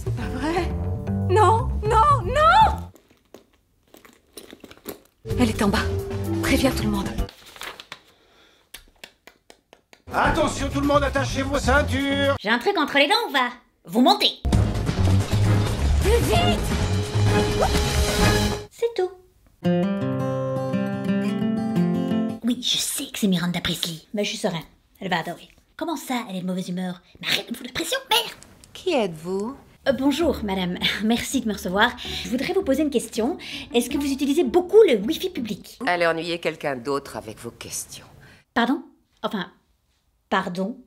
C'est pas vrai. Non, non, non! Elle est en bas. Préviens tout le monde. Attention tout le monde, attachez vos ceintures. J'ai un truc entre les dents ou pas? Vous montez. Plus vite! C'est tout. Oui, je sais que c'est Miranda Priestly, mais je suis serein. Elle va adorer. Comment ça, elle est de mauvaise humeur? Mais arrête de me foutre la pression, merde! Qui êtes-vous? Bonjour, madame. Merci de me recevoir. Je voudrais vous poser une question. Est-ce que vous utilisez beaucoup le Wi-Fi public? Allez ennuyer quelqu'un d'autre avec vos questions. Pardon? Enfin, pardon.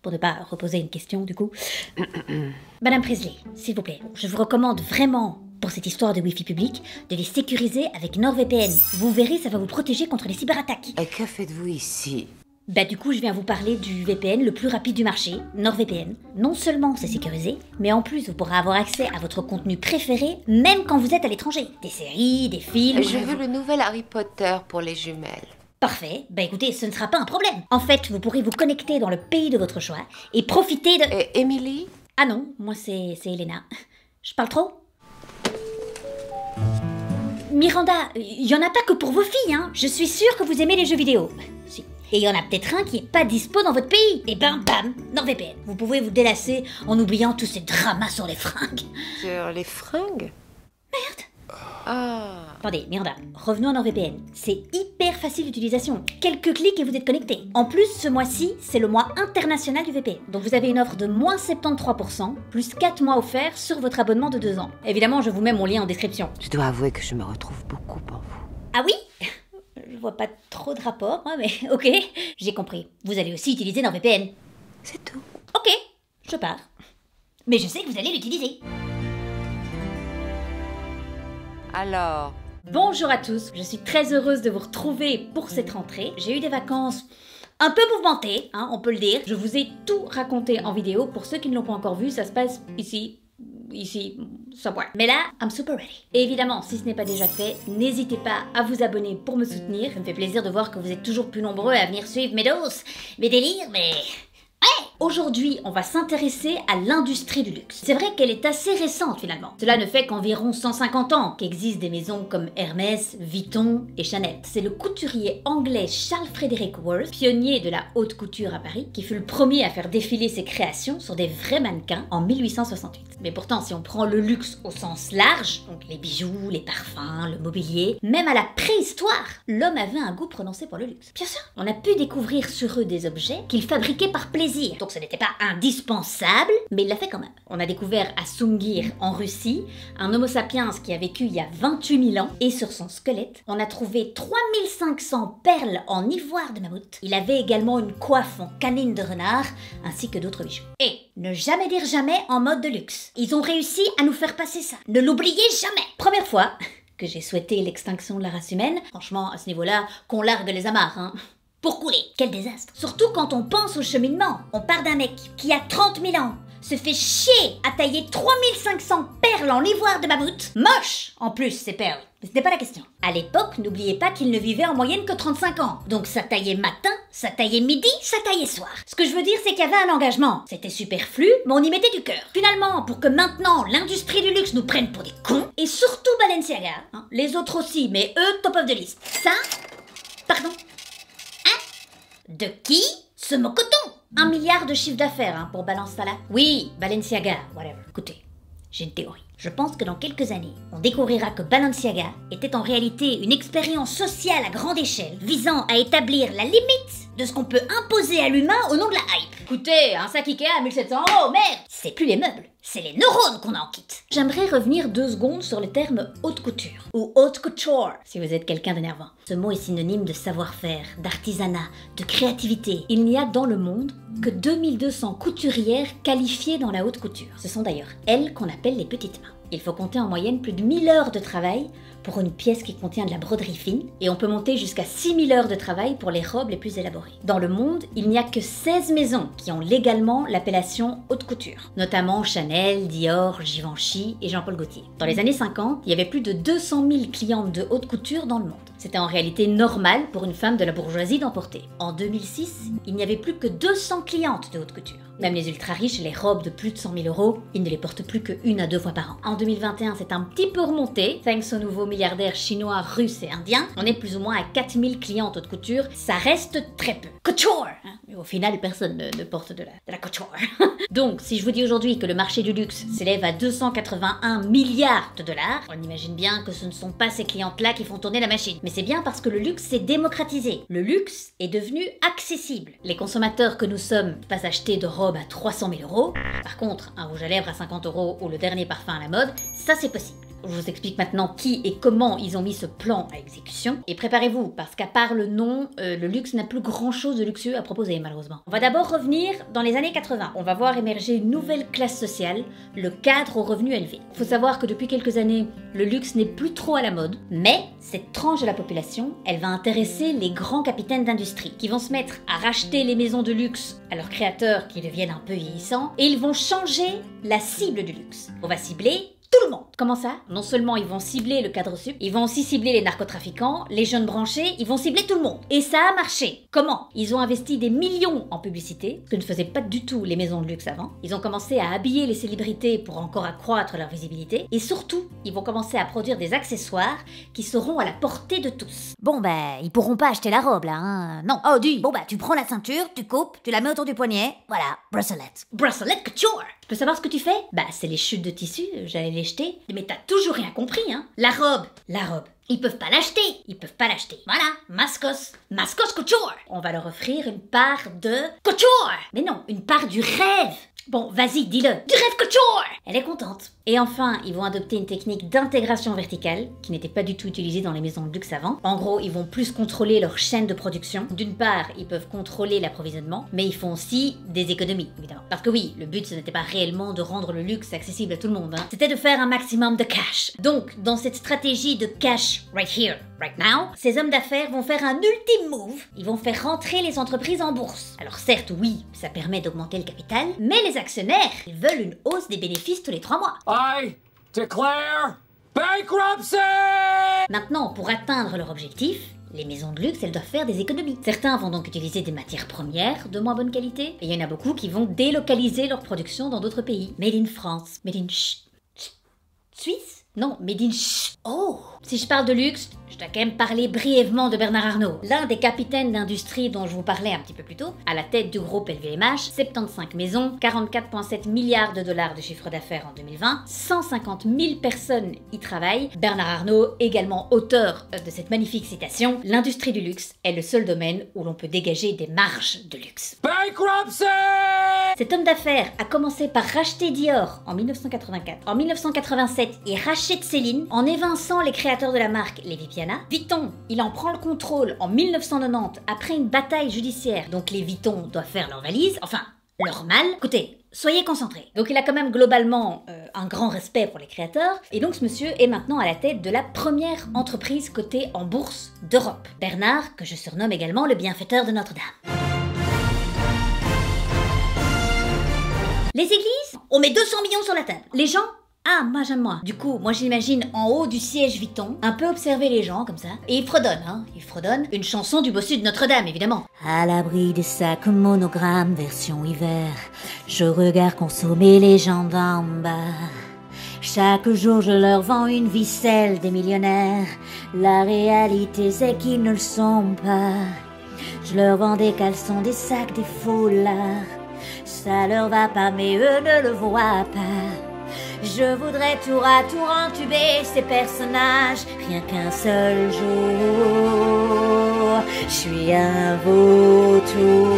Pour ne pas reposer une question, du coup. Madame Priestly, s'il vous plaît, je vous recommande vraiment, pour cette histoire de Wi-Fi public, de les sécuriser avec NordVPN. Vous verrez, ça va vous protéger contre les cyberattaques. Et que faites-vous ici? Bah du coup, je viens vous parler du VPN le plus rapide du marché, NordVPN. Non seulement c'est sécurisé, mais en plus vous pourrez avoir accès à votre contenu préféré, même quand vous êtes à l'étranger. Des séries, des films... Je veux le nouvel Harry Potter pour les jumelles. Parfait, bah écoutez, ce ne sera pas un problème. En fait, vous pourrez vous connecter dans le pays de votre choix et profiter de... Et Emily? Ah non, moi c'est Elena. Je parle trop? Miranda, il y en a pas que pour vos filles, hein. Je suis sûre que vous aimez les jeux vidéo. Si. Et il y en a peut-être un qui est pas dispo dans votre pays. Et bam bam, NordVPN. Vous pouvez vous délasser en oubliant tous ces dramas sur les fringues. Sur les fringues? Merde. Ah. Attendez, Miranda, revenons à NordVPN. C'est hyper facile d'utilisation. Quelques clics et vous êtes connecté. En plus, ce mois-ci, c'est le mois international du VPN. Donc vous avez une offre de moins 73%, plus 4 mois offerts sur votre abonnement de 2 ans. Évidemment, je vous mets mon lien en description. Je dois avouer que je me retrouve beaucoup en vous. Ah oui? Je vois pas trop de rapport, moi, mais ok. J'ai compris. Vous allez aussi utiliser NordVPN. C'est tout. Ok, je pars. Mais je sais que vous allez l'utiliser. Alors, Bonjour à tous, je suis très heureuse de vous retrouver pour cette rentrée. J'ai eu des vacances un peu mouvementées, hein, on peut le dire. Je vous ai tout raconté en vidéo. Pour ceux qui ne l'ont pas encore vu, ça se passe ici, somewhere. Mais là, I'm super ready. Et évidemment, si ce n'est pas déjà fait, n'hésitez pas à vous abonner pour me soutenir. Ça me fait plaisir de voir que vous êtes toujours plus nombreux à venir suivre mes doses, mes délires, mais... Ouais. Aujourd'hui, on va s'intéresser à l'industrie du luxe. C'est vrai qu'elle est assez récente finalement. Cela ne fait qu'environ 150 ans qu'existent des maisons comme Hermès, Vuitton et Chanel. C'est le couturier anglais Charles Frederick Worth, pionnier de la haute couture à Paris, qui fut le premier à faire défiler ses créations sur des vrais mannequins en 1868. Mais pourtant, si on prend le luxe au sens large, donc les bijoux, les parfums, le mobilier, même à la préhistoire, l'homme avait un goût prononcé pour le luxe. Bien sûr, on a pu découvrir sur eux des objets qu'il fabriquait par plaisir. Donc ce n'était pas indispensable, mais il l'a fait quand même. On a découvert à Sungir, en Russie, un homo sapiens qui a vécu il y a 28 000 ans, et sur son squelette, on a trouvé 3500 perles en ivoire de mammouth. Il avait également une coiffe en canine de renard, ainsi que d'autres bijoux. Et ne jamais dire jamais en mode de luxe. Ils ont réussi à nous faire passer ça. Ne l'oubliez jamais. Première fois que j'ai souhaité l'extinction de la race humaine. Franchement, à ce niveau-là, qu'on largue les amarres, hein. Pour couler. Quel désastre. Surtout quand on pense au cheminement. On part d'un mec qui a 30 000 ans se fait chier à tailler 3500 perles en ivoire de mammouth. Moche en plus ces perles. Mais ce n'est pas la question. À l'époque, n'oubliez pas qu'il ne vivait en moyenne que 35 ans. Donc ça taillait matin, ça taillait midi, ça taillait soir. Ce que je veux dire, c'est qu'il y avait un engagement. C'était superflu, mais on y mettait du cœur. Finalement, pour que maintenant l'industrie du luxe nous prenne pour des cons, et surtout Balenciaga, hein, les autres aussi, mais eux, top of the list. Ça, pardon. De qui? Ce mocoton. 1 milliard de chiffre d'affaires hein, pour Balance ça là. Oui, Balenciaga, whatever. Écoutez, j'ai une théorie. Je pense que dans quelques années, on découvrira que Balenciaga était en réalité une expérience sociale à grande échelle visant à établir la limite de ce qu'on peut imposer à l'humain au nom de la hype. Écoutez, un sac Ikea à 1700 €, merde! C'est plus les meubles, c'est les neurones qu'on en quitte. J'aimerais revenir 2 secondes sur le terme haute couture, ou haute couture, si vous êtes quelqu'un d'énervant. Ce mot est synonyme de savoir-faire, d'artisanat, de créativité. Il n'y a dans le monde que 2200 couturières qualifiées dans la haute couture. Ce sont d'ailleurs elles qu'on appelle les petites mains. Il faut compter en moyenne plus de 1000 heures de travail pour une pièce qui contient de la broderie fine, et on peut monter jusqu'à 6000 heures de travail pour les robes les plus élaborées. Dans le monde, il n'y a que 16 maisons qui ont légalement l'appellation haute couture, notamment Chanel, Dior, Givenchy et Jean-Paul Gaultier. Dans les années 50, il y avait plus de 200 000 clientes de haute couture dans le monde. C'était en réalité normal pour une femme de la bourgeoisie d'en porter. En 2006, il n'y avait plus que 200 clientes de haute couture. Même les ultra riches, les robes de plus de 100 000 euros, ils ne les portent plus que 1 à 2 fois par an. En 2021, c'est un petit peu remonté, thanks aux nouveaux milliardaires chinois, russes et indiens. On est plus ou moins à 4000 clientes haute couture, ça reste très peu. Couture hein. Mais au final, personne ne porte de la couture. Donc, si je vous dis aujourd'hui que le marché du luxe s'élève à 281 milliards de dollars, on imagine bien que ce ne sont pas ces clientes-là qui font tourner la machine. Mais c'est bien parce que le luxe s'est démocratisé. Le luxe est devenu accessible. Les consommateurs que nous sommes ne peuvent pas acheter de robes à 300 000 euros. Par contre, un rouge à lèvres à 50 euros ou le dernier parfum à la mode, ça c'est possible. Je vous explique maintenant qui et comment ils ont mis ce plan à exécution. Et préparez-vous, parce qu'à part le nom, le luxe n'a plus grand-chose de luxueux à proposer, malheureusement. On va d'abord revenir dans les années 80. On va voir émerger une nouvelle classe sociale, le cadre aux revenus élevés. Il faut savoir que depuis quelques années, le luxe n'est plus trop à la mode, mais cette tranche de la population, elle va intéresser les grands capitaines d'industrie, qui vont se mettre à racheter les maisons de luxe à leurs créateurs qui deviennent un peu vieillissants, et ils vont changer la cible du luxe. On va cibler tout le monde. Comment ça? Non seulement ils vont cibler le cadre sup, ils vont aussi cibler les narcotrafiquants, les jeunes branchés, ils vont cibler tout le monde. Et ça a marché. Comment? Ils ont investi des millions en publicité, ce que ne faisaient pas du tout les maisons de luxe avant. Ils ont commencé à habiller les célébrités pour encore accroître leur visibilité. Et surtout, ils vont commencer à produire des accessoires qui seront à la portée de tous. Bon ils pourront pas acheter la robe là, hein. Non. Oh dis, bon tu prends la ceinture, tu coupes, tu la mets autour du poignet, voilà, bracelet. Bracelet couture! Tu peux savoir ce que tu fais? C'est les chutes de tissu, j'allais les jeter. Mais t'as toujours rien compris, hein? La robe. Ils peuvent pas l'acheter. Voilà, Mascos couture. On va leur offrir une part de couture. Mais non, une part du rêve. Bon, vas-y, dis-le. Du rêve couture. Elle est contente. Et enfin, ils vont adopter une technique d'intégration verticale qui n'était pas du tout utilisée dans les maisons de luxe avant. En gros, ils vont plus contrôler leur chaîne de production. D'une part, ils peuvent contrôler l'approvisionnement, mais ils font aussi des économies, évidemment. Parce que oui, le but, ce n'était pas réellement de rendre le luxe accessible à tout le monde, hein. C'était de faire un maximum de cash. Donc, dans cette stratégie de cash right here, right now, ces hommes d'affaires vont faire un ultime move. Ils vont faire rentrer les entreprises en bourse. Alors certes, oui, ça permet d'augmenter le capital, mais les actionnaires, ils veulent une hausse des bénéfices tous les 3 mois. I declare bankruptcy! Maintenant, pour atteindre leur objectif, les maisons de luxe, elles doivent faire des économies. Certains vont donc utiliser des matières premières de moins bonne qualité, et il y en a beaucoup qui vont délocaliser leur production dans d'autres pays. Made in France, made in Suisse? Non, made in Oh! Si je parle de luxe, je dois quand même parler brièvement de Bernard Arnault, l'un des capitaines d'industrie dont je vous parlais un petit peu plus tôt, à la tête du groupe LVMH, 75 maisons, 44,7 milliards de dollars de chiffre d'affaires en 2020, 150 000 personnes y travaillent. Bernard Arnault, également auteur de cette magnifique citation, l'industrie du luxe est le seul domaine où l'on peut dégager des marges de luxe. Bankruptcy! Cet homme d'affaires a commencé par racheter Dior en 1984. En 1987, il rachète Céline en évinçant les créateurs de la marque les Viviana. Vuitton, il en prend le contrôle en 1990 après une bataille judiciaire. Donc les Vuitton doivent faire leur valise, enfin leur mal. Écoutez, soyez concentrés. Donc il a quand même globalement un grand respect pour les créateurs. Et donc ce monsieur est maintenant à la tête de la première entreprise cotée en bourse d'Europe. Bernard, que je surnomme également le bienfaiteur de Notre-Dame. Les églises, on met 200 millions sur la table. Les gens, moi j'aime moins. Du coup, moi j'imagine en haut du siège Vuitton, un peu observer les gens comme ça. Et il fredonne une chanson du bossu de Notre-Dame, évidemment. À l'abri des sacs monogrammes version hiver, je regarde consommer les gens d'en bas. Chaque jour je leur vends une vie, celle des millionnaires. La réalité c'est qu'ils ne le sont pas. Je leur vends des caleçons, des sacs, des foulards. Ça leur va pas mais eux ne le voient pas. Je voudrais tour à tour entuber ces personnages, rien qu'un seul jour. Je suis un vautour.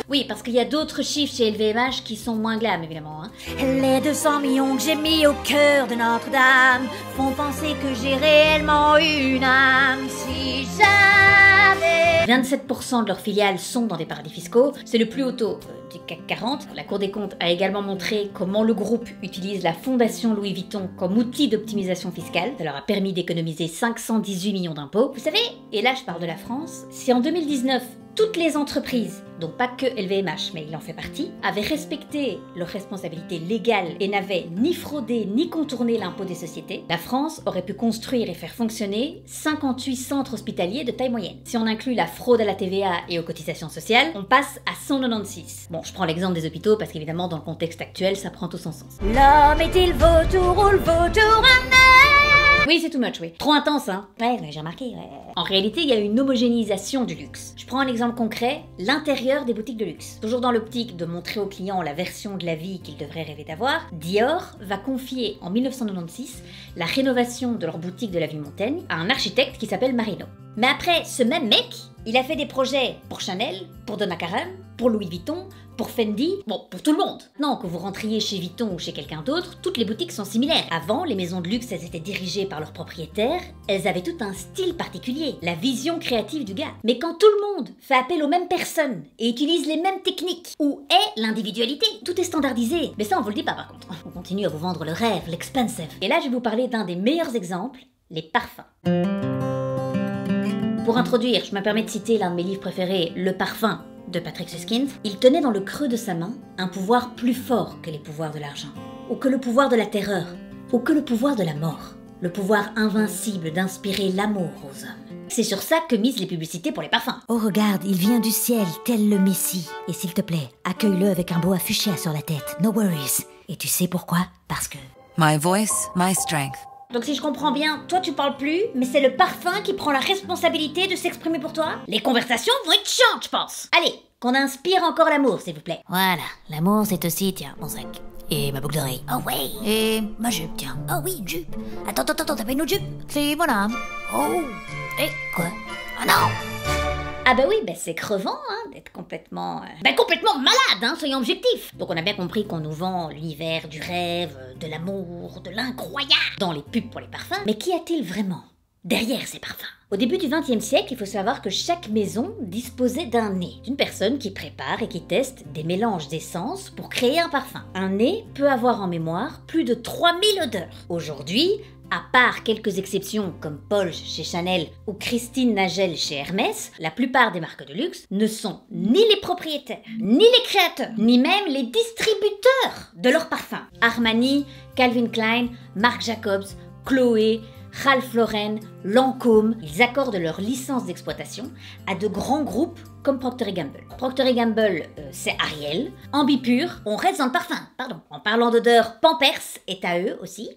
Oui, parce qu'il y a d'autres chiffres chez LVMH qui sont moins glam, évidemment. Hein. Les 200 millions que j'ai mis au cœur de Notre-Dame font penser que j'ai réellement une âme. Si j'avais... 27% de leurs filiales sont dans des paradis fiscaux. C'est le plus haut taux du CAC 40. La Cour des comptes a également montré comment le groupe utilise la Fondation Louis Vuitton comme outil d'optimisation fiscale. Ça leur a permis d'économiser 518 millions d'impôts. Vous savez, et là je parle de la France, si en 2019, toutes les entreprises, donc pas que LVMH, mais il en fait partie, avaient respecté leurs responsabilités légales et n'avaient ni fraudé ni contourné l'impôt des sociétés, la France aurait pu construire et faire fonctionner 58 centres hospitaliers de taille moyenne. Si on inclut la fraude à la TVA et aux cotisations sociales, on passe à 196. Bon, je prends l'exemple des hôpitaux parce qu'évidemment, dans le contexte actuel, ça prend tout son sens. L'homme est-il vautour ou le vautour un Oui, c'est too much, oui. Trop intense, hein? Ouais, j'ai remarqué, ouais. En réalité, il y a une homogénéisation du luxe. Je prends un exemple concret, l'intérieur des boutiques de luxe. Toujours dans l'optique de montrer aux clients la version de la vie qu'ils devraient rêver d'avoir, Dior va confier en 1996 la rénovation de leur boutique de l'avenue Montaigne à un architecte qui s'appelle Marino. Mais après, ce même mec, il a fait des projets pour Chanel, pour Donna Karan, pour Louis Vuitton, pour Fendi, bon, pour tout le monde. Non, que vous rentriez chez Vuitton ou chez quelqu'un d'autre, toutes les boutiques sont similaires. Avant, les maisons de luxe, elles étaient dirigées par leurs propriétaires, elles avaient tout un style particulier, la vision créative du gars. Mais quand tout le monde fait appel aux mêmes personnes et utilise les mêmes techniques, où est l'individualité? Tout est standardisé. Mais ça, on vous le dit pas par contre. On continue à vous vendre le rêve, l'expensive. Et là, je vais vous parler d'un des meilleurs exemples, les parfums. Pour introduire, je me permets de citer l'un de mes livres préférés, Le Parfum, de Patrick Suskind. Il tenait dans le creux de sa main un pouvoir plus fort que les pouvoirs de l'argent, ou que le pouvoir de la terreur, ou que le pouvoir de la mort. Le pouvoir invincible d'inspirer l'amour aux hommes. C'est sur ça que misent les publicités pour les parfums. Oh regarde, il vient du ciel, tel le Messie. Et s'il te plaît, accueille-le avec un boa fuchsia sur la tête, no worries. Et tu sais pourquoi? Parce que... My voice, my strength. Donc si je comprends bien, toi tu parles plus, mais c'est le parfum qui prend la responsabilité de s'exprimer pour toi? Les conversations vont être chiantes, je pense. Allez, qu'on inspire encore l'amour, s'il vous plaît. Voilà, l'amour c'est aussi, tiens, mon sac. Et ma boucle d'oreille. Oh ouais. Et ma jupe, tiens. Oh oui, une jupe. Attends, t'as pas une autre jupe? C'est voilà. Oh. Et quoi? Ah non. Ah bah oui, bah c'est crevant, hein, d'être complètement malade, hein, soyons objectifs. Donc on a bien compris qu'on nous vend l'univers du rêve, de l'amour, de l'incroyable dans les pubs pour les parfums. Mais qu'y a-t-il vraiment derrière ces parfums? Au début du XXe siècle, il faut savoir que chaque maison disposait d'un nez, d'une personne qui prépare et qui teste des mélanges d'essences pour créer un parfum. Un nez peut avoir en mémoire plus de 3000 odeurs. Aujourd'hui, à part quelques exceptions comme Paul chez Chanel ou Christine Nagel chez Hermès, la plupart des marques de luxe ne sont ni les propriétaires, ni les créateurs, ni même les distributeurs de leurs parfums. Armani, Calvin Klein, Marc Jacobs, Chloé, Ralph Lauren, Lancôme, ils accordent leur licence d'exploitation à de grands groupes comme Procter & Gamble. Procter & Gamble, c'est Ariel. Ambipur, on reste dans le parfum, pardon. En parlant d'odeur, Pampers est à eux aussi.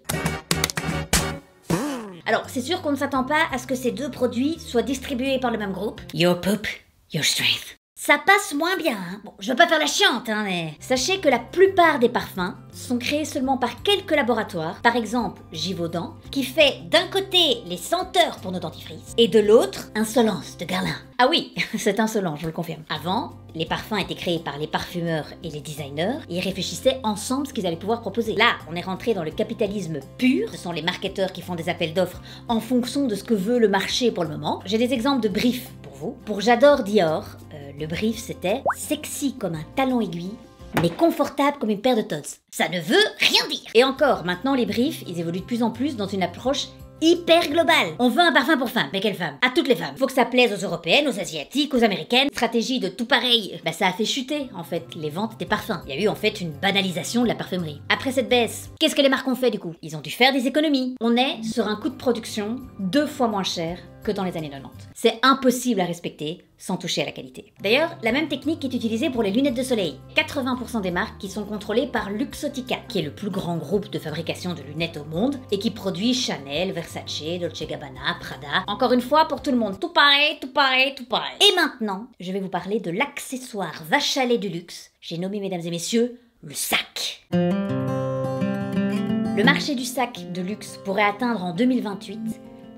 Alors, c'est sûr qu'on ne s'attend pas à ce que ces deux produits soient distribués par le même groupe. Your poop, your strength. Ça passe moins bien, hein. Bon, je veux pas faire la chiante, hein, mais... Sachez que la plupart des parfums sont créés seulement par quelques laboratoires. Par exemple, Givaudan, qui fait d'un côté les senteurs pour nos dentifrices, et de l'autre, Insolence de Guerlain. Ah oui, c'est insolent, je vous le confirme. Avant, les parfums étaient créés par les parfumeurs et les designers, et ils réfléchissaient ensemble ce qu'ils allaient pouvoir proposer. Là, on est rentré dans le capitalisme pur. Ce sont les marketeurs qui font des appels d'offres en fonction de ce que veut le marché pour le moment. J'ai des exemples de briefs pour vous. Pour J'adore Dior, le brief c'était « sexy comme un talon aiguille ». Mais confortable comme une paire de Tod's. Ça ne veut rien dire. Et encore, maintenant les briefs, ils évoluent de plus en plus dans une approche hyper globale. On veut un parfum pour femmes, mais quelle femme? À toutes les femmes. Faut que ça plaise aux européennes, aux asiatiques, aux américaines. Stratégie de tout pareil. Bah ça a fait chuter, en fait, les ventes des parfums. Il y a eu en fait une banalisation de la parfumerie. Après cette baisse, qu'est-ce que les marques ont fait du coup? Ils ont dû faire des économies. On est sur un coût de production 2 fois moins cher que dans les années 90. C'est impossible à respecter sans toucher à la qualité. D'ailleurs, la même technique est utilisée pour les lunettes de soleil. 80% des marques qui sont contrôlées par Luxottica, qui est le plus grand groupe de fabrication de lunettes au monde et qui produit Chanel, Versace, Dolce Gabbana, Prada. Encore une fois, pour tout le monde, tout pareil, tout pareil, tout pareil. Et maintenant, je vais vous parler de l'accessoire vache à lait du luxe. J'ai nommé, mesdames et messieurs, le sac. Le marché du sac de luxe pourrait atteindre en 2028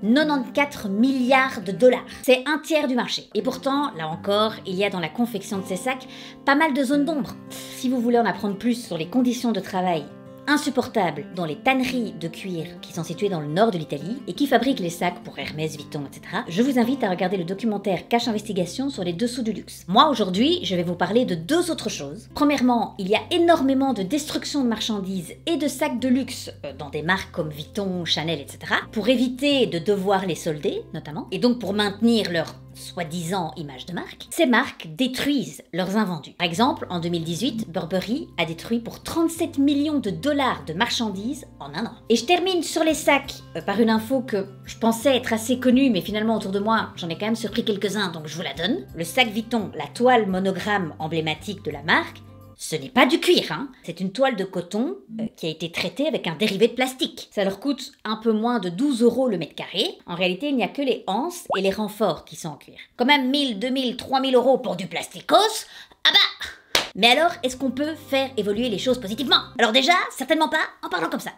94 milliards de dollars. C'est un tiers du marché. Et pourtant, là encore, il y a dans la confection de ces sacs pas mal de zones d'ombre. Si vous voulez en apprendre plus sur les conditions de travail insupportables dans les tanneries de cuir qui sont situées dans le nord de l'Italie et qui fabriquent les sacs pour Hermès, Vuitton, etc., je vous invite à regarder le documentaire Cache Investigation sur les dessous du luxe. Moi, aujourd'hui, je vais vous parler de 2 autres choses. Premièrement, il y a énormément de destruction de marchandises et de sacs de luxe dans des marques comme Vuitton, Chanel, etc., pour éviter de devoir les solder, notamment, et donc pour maintenir leur soi-disant image de marque, ces marques détruisent leurs invendus. Par exemple, en 2018, Burberry a détruit pour 37 millions de dollars de marchandises en un an. Et je termine sur les sacs par une info que je pensais être assez connue, mais finalement autour de moi, j'en ai quand même surpris quelques-uns, donc je vous la donne. Le sac Vuitton, la toile monogramme emblématique de la marque, ce n'est pas du cuir, hein. C'est une toile de coton qui a été traitée avec un dérivé de plastique. Ça leur coûte un peu moins de 12 € le mètre carré. En réalité, il n'y a que les anses et les renforts qui sont en cuir. Quand même 1000, 2000, 3000 € pour du plasticos. Ah bah! Mais alors, est-ce qu'on peut faire évoluer les choses positivement? Alors déjà, certainement pas en parlant comme ça.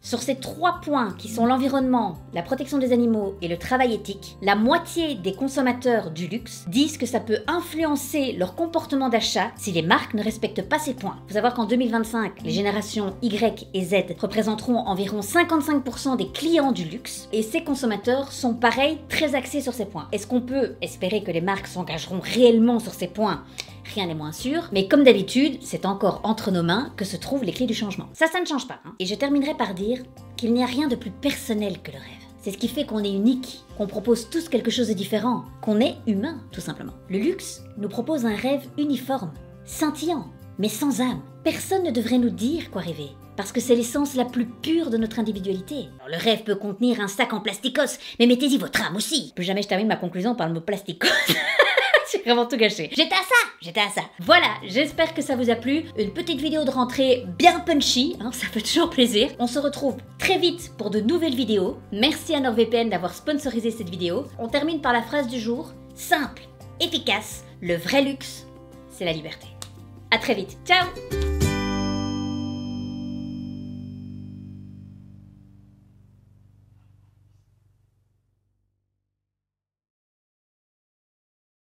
Sur ces 3 points qui sont l'environnement, la protection des animaux et le travail éthique, la moitié des consommateurs du luxe disent que ça peut influencer leur comportement d'achat si les marques ne respectent pas ces points. Faut savoir qu'en 2025, les générations Y et Z représenteront environ 55% des clients du luxe et ces consommateurs sont pareils très axés sur ces points. Est-ce qu'on peut espérer que les marques s'engageront réellement sur ces points? Rien n'est moins sûr, mais comme d'habitude, c'est encore entre nos mains que se trouvent les clés du changement. Ça ne change pas. Hein. Et je terminerai par dire qu'il n'y a rien de plus personnel que le rêve. C'est ce qui fait qu'on est unique, qu'on propose tous quelque chose de différent, qu'on est humain, tout simplement. Le luxe nous propose un rêve uniforme, scintillant, mais sans âme. Personne ne devrait nous dire quoi rêver, parce que c'est l'essence la plus pure de notre individualité. Alors, le rêve peut contenir un sac en plasticos, mais mettez-y votre âme aussi. Plus jamais je termine ma conclusion par le mot plasticos. J'ai vraiment tout gâché. J'étais à ça. Voilà, j'espère que ça vous a plu. Une petite vidéo de rentrée bien punchy, hein, ça fait toujours plaisir. On se retrouve très vite pour de nouvelles vidéos. Merci à NordVPN d'avoir sponsorisé cette vidéo. On termine par la phrase du jour. Simple, efficace, le vrai luxe, c'est la liberté. À très vite. Ciao!